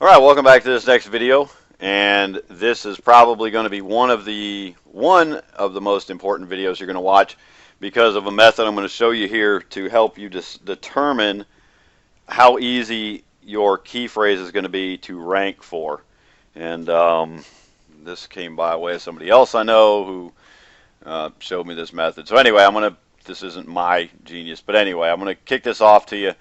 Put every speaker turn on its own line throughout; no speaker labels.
All right, welcome back to this next video, and this is probably going to be one of the most important videos you're going to watch because of a method I'm going to show you here to help you just determine how easy your key phrase is going to be to rank for. And this came by way of somebody else I know who showed me this method. So anyway, this isn't my genius, but anyway, I'm going to kick this off to you,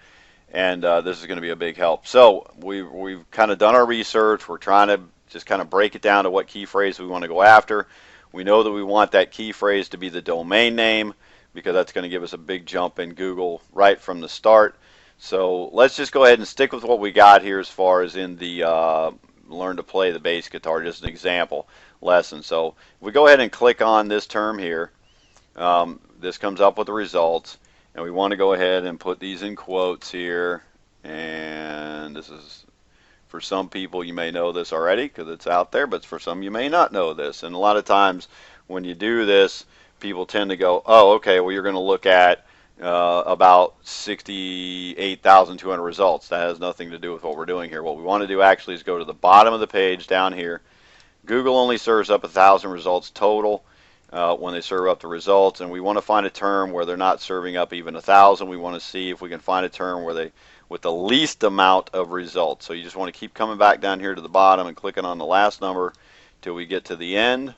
and this is going to be a big help. So we've kind of done our research. We're trying to just kind of break it down to what key phrase we want to go after. We know that we want that key phrase to be the domain name because that's going to give us a big jump in Google right from the start. So let's just go ahead and stick with what we got here as far as in the learn to play the bass guitar, just an example lesson. So if we go ahead and click on this term here, this comes up with the results. And we want to go ahead and put these in quotes here. And this is, for some people, you may know this already because it's out there, but for some you may not know this. And a lot of times when you do this, people tend to go, oh, okay, well, you're going to look at about 68,200 results. That has nothing to do with what we're doing here. What we want to do actually is go to the bottom of the page down here. Google only serves up 1,000 results total. When they serve up the results, and we want to find a term where they're not serving up even 1,000. We want to see if we can find a term where they with the least amount of results. So you just want to keep coming back down here to the bottom and clicking on the last number till we get to the end.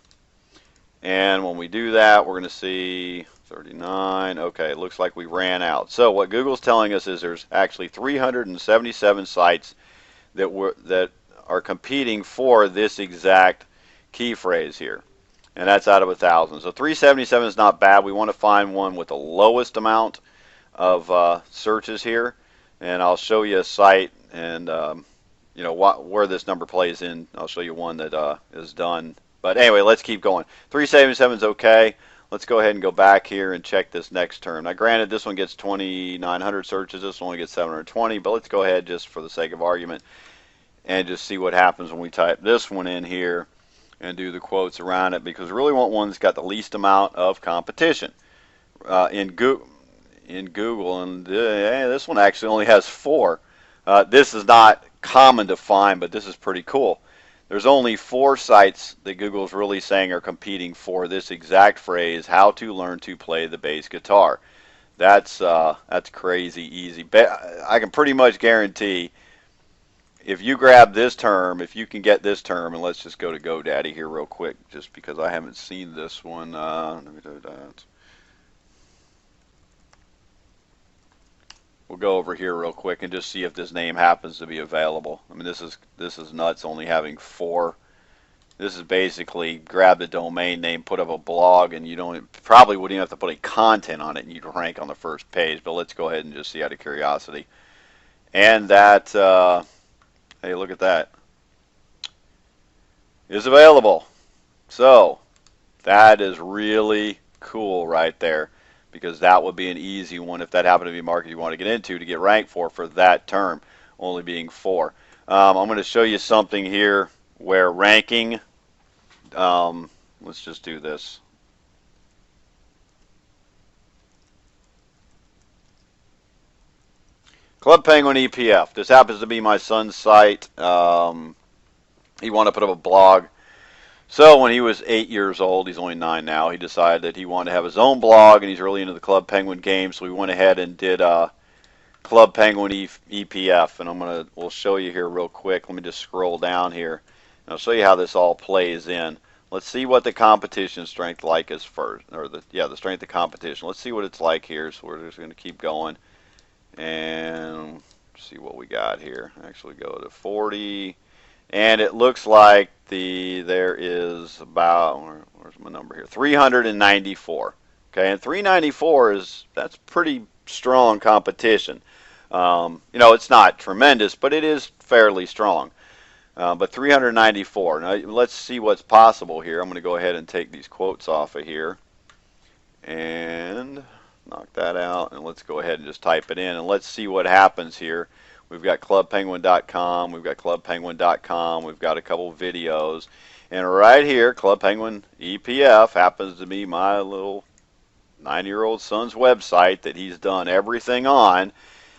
And when we do that, we're going to see 39. Okay, it looks like we ran out. So what Google's telling us is there's actually 377 sites that are competing for this exact key phrase here. And that's out of 1,000. So 377 is not bad. We want to find one with the lowest amount of searches here. And I'll show you a site and where this number plays in. I'll show you one that is done. But anyway, let's keep going. 377 is okay. Let's go ahead and go back here and check this next term. Now, granted, this one gets 2,900 searches. This one only gets 720. But let's go ahead, just for the sake of argument, and just see what happens when we type this one in here and do the quotes around it, because we really want one that's got the least amount of competition in Google. And this one actually only has 4. This is not common to find, but this is pretty cool. There's only 4 sites that Google's really saying are competing for this exact phrase, how to learn to play the bass guitar. That's crazy easy. I can pretty much guarantee if you grab this term, if you can get this term, and let's just go to GoDaddy here real quick, just because I haven't seen this one. Let me do that. We'll go over here real quick and just see if this name happens to be available. I mean, this is nuts, only having 4. This is basically grab the domain name, put up a blog, and you probably wouldn't even have to put any content on it, and you'd rank on the first page. But let's go ahead and just see out of curiosity. And that. Hey, look at that. Is available. So that is really cool right there, because that would be an easy one if that happened to be a market you want to get into to get ranked for that term, only being 4. I'm going to show you something here where ranking, let's just do this. Club Penguin EPF. This happens to be my son's site. He wanted to put up a blog. So when he was 8 years old, he's only 9 now, he decided that he wanted to have his own blog, and he's really into the Club Penguin game. So we went ahead and did Club Penguin EPF, and we'll show you here real quick. Let me just scroll down here, and I'll show you how this all plays in. Let's see what the competition strength like is first, or the strength of competition. Let's see what it's like here. So we're just going to keep going. And see what we got here. Actually go to 40, and it looks like there is about, where's my number here, 394. Okay, and 394 that's pretty strong competition. It's not tremendous, but it is fairly strong. But 394. Now let's see what's possible here. I'm going to go ahead and take these quotes off of here and knock that out, and let's go ahead and just type it in, and let's see what happens here. We've got clubpenguin.com, we've got clubpenguin.com, we've got a couple videos, and right here, Club Penguin EPF happens to be my little 9-year-old son's website that he's done everything on.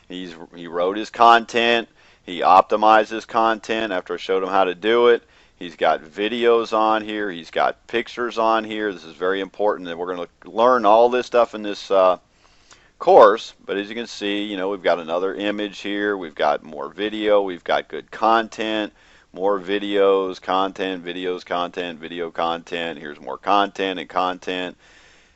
He wrote his content, He optimizes content after I showed him how to do it. He's got videos on here. He's got pictures on here. This is very important, and we're going to learn all this stuff in this course. But as you can see, you know, we've got another image here. We've got more video. We've got good content, more videos, content, videos, content, video content. Here's more content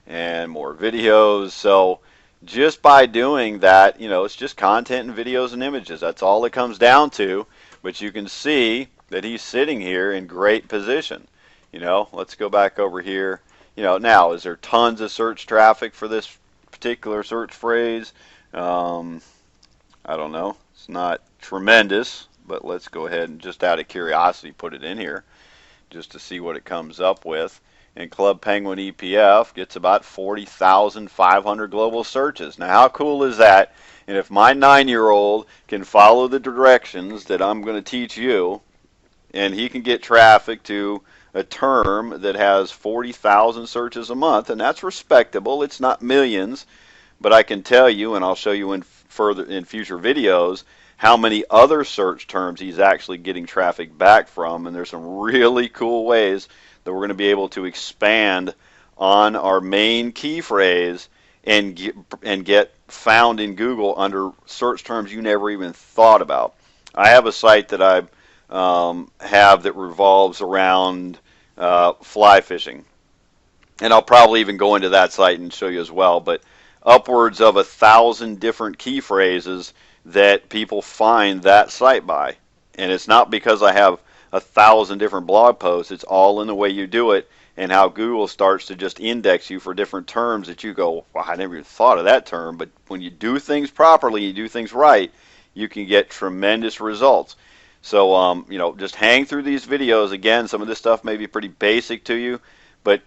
and more videos. So just by doing that, you know, it's just content and videos and images. That's all it comes down to. But you can see that he's sitting here in great position. You know, let's go back over here. You know, now, is there tons of search traffic for this particular search phrase? I don't know. It's not tremendous, but let's go ahead and just out of curiosity put it in here just to see what it comes up with. And Club Penguin EPF gets about 40,500 global searches. Now, how cool is that? And if my 9-year-old can follow the directions that I'm going to teach you, and he can get traffic to a term that has 40,000 searches a month, and that's respectable. It's not millions, but I can tell you, and I'll show you in future videos, how many other search terms he's actually getting traffic back from. And there's some really cool ways that we're going to be able to expand on our main key phrase and get found in Google under search terms you never even thought about. I have a site that I have that revolves around fly fishing, and I'll probably even go into that site and show you as well, but upwards of 1,000 different key phrases that people find that site by. And it's not because I have 1,000 different blog posts. It's all in the way you do it and how Google starts to just index you for different terms that you go, well, I never even thought of that term. But when you do things properly, you do things right, you can get tremendous results. So, you know, just hang through these videos. Again, some of this stuff may be pretty basic to you, but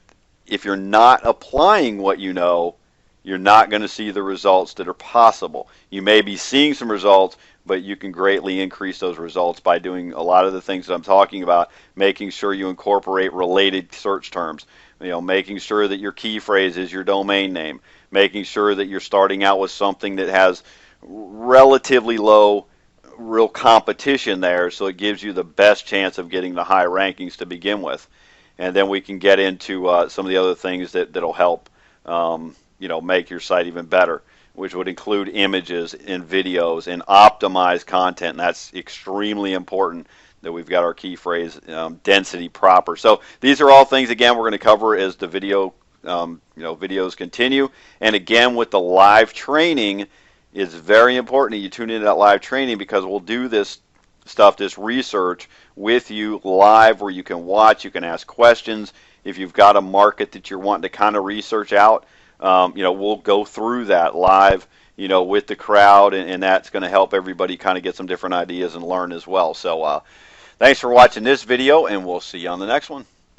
if you're not applying what you know, you're not going to see the results that are possible. You may be seeing some results, but you can greatly increase those results by doing a lot of the things that I'm talking about, making sure you incorporate related search terms, you know, making sure that your key phrase is your domain name, making sure that you're starting out with something that has relatively low real competition there, so it gives you the best chance of getting the high rankings to begin with. And then we can get into some of the other things that'll help you know, make your site even better, which would include images and videos and optimized content. And that's extremely important that we've got our key phrase density proper. So these are all things, again, we're going to cover as the video you know, videos continue. And again, with the live training, it's very important that you tune into that live training, because we'll do this stuff, this research with you live, where you can watch, you can ask questions. If you've got a market that you're wanting to kind of research out, you know, we'll go through that live, you know, with the crowd, and that's going to help everybody kind of get some different ideas and learn as well. So thanks for watching this video, and we'll see you on the next one.